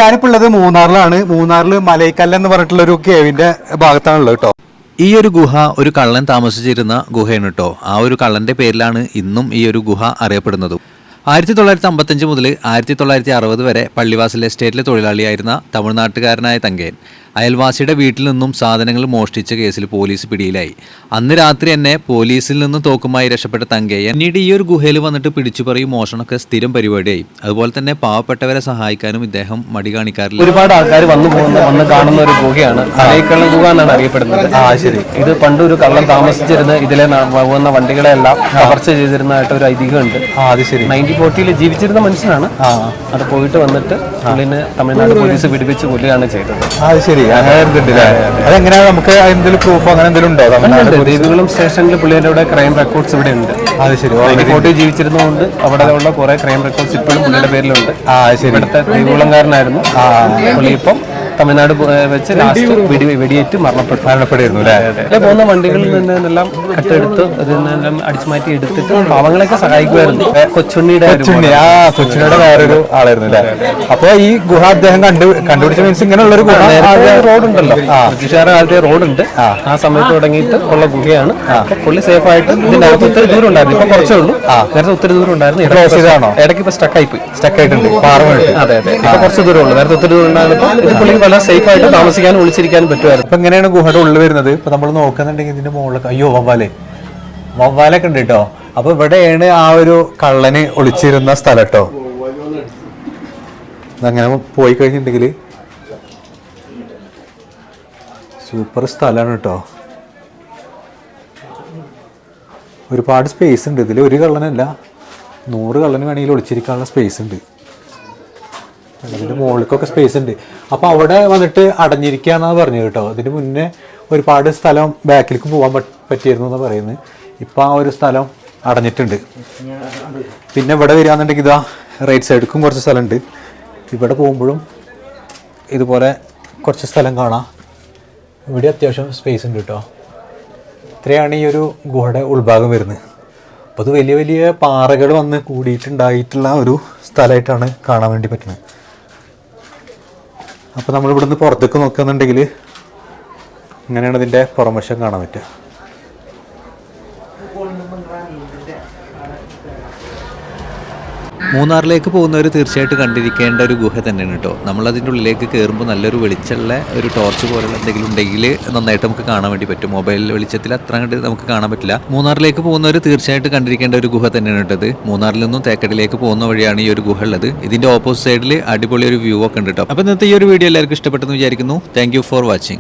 ഞാനിപ്പോൾ ഉള്ളത് മൂന്നാറിലാണ്. മൂന്നാറിൽ മലൈക്കല്ല് എന്ന് പറഞ്ഞിട്ടുള്ള ഒരു കേവിന്റെ ഭാഗത്താണുള്ളത് കേട്ടോ. ഈ ഒരു ഗുഹ ഒരു കള്ളൻ താമസിച്ചിരുന്ന ഗുഹയാണ് കേട്ടോ. ആ ഒരു കള്ളന്റെ പേരിലാണ് ഇന്നും ഈ ഒരു ഗുഹ അറിയപ്പെടുന്നതും. 1955 മുതൽ 1960 വരെ പള്ളിവാസൽ എസ്റ്റേറ്റിലെ തൊഴിലാളിയായിരുന്ന തമിഴ്നാട്ടുകാരനായ തങ്കയൻ അയൽവാസിയുടെ വീട്ടിൽ നിന്നും സാധനങ്ങൾ മോഷ്ടിച്ച കേസിൽ പോലീസ് പിടിയിലായി. അന്ന് രാത്രി തന്നെ പോലീസിൽ നിന്നും തോക്കുമായി രക്ഷപ്പെട്ട തങ്കയൻ പിന്നീട് ഈ ഒരു ഗുഹയിൽ വന്നിട്ട് പിടിച്ചുപറിയും മോഷണമൊക്കെ സ്ഥിരം പരിപാടിയായി. അതുപോലെ തന്നെ പാവപ്പെട്ടവരെ സഹായിക്കാനും ഇദ്ദേഹം മടി കാണിക്കാറില്ല. ഒരുപാട് ആൾക്കാർ വന്ന് കാണുന്ന ഒരു ഗുഹയാണ് മലൈക്കള്ളൻ ഗുഹ എന്നാണ് അറിയപ്പെടുന്നത്. ശരി. ഇത് പണ്ട് ഒരു കള്ളൻ താമസിച്ചിരുന്ന ഇതിലെ പോകുന്ന വണ്ടികളെല്ലാം കവർച്ച ചെയ്തിരുന്നതായിട്ട് ഒരു ഐതിഹ്യമുണ്ട്. അത് ശരി. 1940 ജീവിച്ചിരുന്ന മനുഷ്യനാണ്. അത് പോയിട്ട് വന്നിട്ട് പുള്ളിന് തമിഴ്നാട് പോലീസ് പിടിപ്പിച്ച് കൊല്ലുകയാണ് ചെയ്തത്. അത് ശരി. അതെങ്ങനെയാ, നമുക്ക് എന്തെങ്കിലും പ്രൂഫ് അങ്ങനെ എന്തെങ്കിലും ഉണ്ടോ? ദേവികുളം സ്റ്റേഷനിൽ പുള്ളിയുടെ ക്രൈം റെക്കോർഡ്സ് ഇവിടെ ഉണ്ട്. അത് ശരി. 1940 ജീവിച്ചിരുന്നതുകൊണ്ട് അവിടെ ഉള്ള കുറെ ക്രൈം റെക്കോർഡ്സ് ഇപ്പോഴും പുള്ളിയുടെ പേരിലുണ്ട്. ഇവിടുത്തെ ദേവികുളംകാരനായിരുന്നു പുള്ളി. ഇപ്പം തമിഴ്നാട് വെച്ച് ലാസ്റ്റ് വെടിയേറ്റ് മരണപ്പെടുന്നു. പോകുന്ന വണ്ടികളിൽ നിന്നെല്ലാം കട്ടെടുത്ത് അതിനെല്ലാം അടിച്ചു മാറ്റി എടുത്തിട്ട് പാവങ്ങളൊക്കെ സഹായിക്കുമായിരുന്നു. കൊച്ചുണ്ണിയുടെ വേറൊരു ആളായിരുന്നു അല്ലേ? അപ്പൊ ഈ ഗുഹ അദ്ദേഹം കണ്ടുപിടിച്ച മീൻസ് ഇങ്ങനെയുള്ള ഒരു റോഡുണ്ടല്ലോ, ബ്രിട്ടീഷുകാരുടെ കാലത്തെ റോഡുണ്ട്. ആ സമയത്ത് തുടങ്ങിയിട്ട് ഉള്ള ഗുഹയാണ്. പുള്ളി സേഫ് ആയിട്ട് ഇതിന്റെ അകത്ത് ഒത്തിരി ദൂരം ഉണ്ടായിരുന്നു. ഇപ്പൊ കുറച്ചേ ഉള്ളൂ. നേരത്തെ ഒത്തിരി ദൂരം ഉണ്ടായിരുന്നു. ഇടയ്ക്ക് ഇപ്പൊ സ്റ്റക്ക് ആയിട്ടുണ്ട്. അതെ അതെ. ഇപ്പൊ കുറച്ച് ദൂരം ഉള്ളൂ. നേരത്തെ ഒത്തിരി ദൂരം ഉണ്ടായിരുന്നു. ഇത് പുള്ളി വളരെ സേഫ് ആയിട്ട് താമസിക്കാനും ഒളിച്ചിരിക്കാനും പറ്റുമായിരുന്നു. ഇപ്പൊ എങ്ങനെയാണ് ഗുഹയുടെ ഉള്ളിൽ വരുന്നത്? ഇപ്പൊ നമ്മൾ നോക്കുന്നുണ്ടെങ്കിൽ ഇതിന്റെ മുകളിലൊക്കെ അയ്യോ വവ്വാലൊക്കെ ഉണ്ട് കേട്ടോ. അപ്പൊ ഇവിടെയാണ് ആ ഒരു കള്ളന് ഒളിച്ചിരുന്ന സ്ഥലം കേട്ടോ. അങ്ങനെ പോയി കഴിഞ്ഞിട്ടുണ്ടെങ്കിൽ സൂപ്പർ സ്ഥലമാണ് കേട്ടോ. ഒരുപാട് സ്പേസ് ഉണ്ട് ഇതിൽ. ഒരു കള്ളനല്ല, 100 കള്ളന് വേണമെങ്കിൽ ഒളിച്ചിരിക്കാനുള്ള സ്പേസ് ഉണ്ട്. അതിൻ്റെ മുകളിലേക്കൊക്കെ സ്പേസ് ഉണ്ട്. അപ്പോൾ അവിടെ വന്നിട്ട് അടഞ്ഞിരിക്കുക എന്നാണ് പറഞ്ഞത് കേട്ടോ. അതിന് മുന്നേ ഒരുപാട് സ്ഥലം ബാക്കിലേക്ക് പോകാൻ പറ്റിയിരുന്നു എന്നാണ് പറയുന്നത്. ഇപ്പം ആ ഒരു സ്ഥലം അടഞ്ഞിട്ടുണ്ട്. പിന്നെ ഇവിടെ വരികയാണെന്നുണ്ടെങ്കിൽ ഇതാ റൈറ്റ് സൈഡിലേക്കും കുറച്ച് സ്ഥലമുണ്ട്. ഇവിടെ പോകുമ്പോഴും ഇതുപോലെ കുറച്ച് സ്ഥലം കാണാം. ഇവിടെ അത്യാവശ്യം സ്പേസ് ഉണ്ട് കേട്ടോ. ഇത്രയാണ് ഈ ഒരു ഗുഹയുടെ ഉൾഭാഗം വരുന്നത്. അപ്പോൾ അത് വലിയ വലിയ പാറകൾ വന്ന് കൂടിയിട്ടുണ്ടായിട്ടുള്ള ഒരു സ്ഥലമായിട്ടാണ് കാണാൻ വേണ്ടി പറ്റുന്നത്. അപ്പോൾ നമ്മൾ ഇവിടുന്ന് പുറത്തേക്ക് നോക്കുകയാണെന്നുണ്ടെങ്കിൽ ഇങ്ങനെയാണ് ഇതിൻ്റെ പുറംവശം കാണാൻ പറ്റുക. മൂന്നാറിലേക്ക് പോകുന്നവർ തീർച്ചയായിട്ടും കണ്ടിരിക്കേണ്ട ഒരു ഗുഹ തന്നെയാണ് കേട്ടോ. നമ്മളതിൻ്റെ ഉള്ളിലേക്ക് കയറുമ്പോൾ നല്ലൊരു വെളിച്ചമുള്ള ഒരു ടോർച്ച് പോലുള്ള എന്തെങ്കിലും ഉണ്ടെങ്കിൽ നന്നായിട്ട് നമുക്ക് കാണാൻ വേണ്ടി പറ്റും. മൊബൈൽ വെളിച്ചത്തിൽ അത്ര കണ്ട് നമുക്ക് കാണാൻ പറ്റില്ല. മൂന്നാറിലേക്ക് പോകുന്നവർ തീർച്ചയായിട്ടും കണ്ടിരിക്കേണ്ട ഒരു ഗുഹ തന്നെയാണ് കേട്ടത്. മൂന്നാറിൽ നിന്നും തേക്കടിലേക്ക് പോകുന്ന വഴിയാണ് ഈ ഒരു ഗുഹ ഉള്ളത്. ഇതിൻ്റെ ഓപ്പോസിറ്റ് സൈഡിൽ അടിപൊളി ഒരു വ്യൂ ഒക്കെ ഉണ്ട് കേട്ടോ. അപ്പോൾ ഇന്നത്തെ ഈ ഒരു വീഡിയോ എല്ലാവർക്കും ഇഷ്ടപ്പെട്ടെന്ന് വിചാരിക്കുന്നു. Thank you for watching.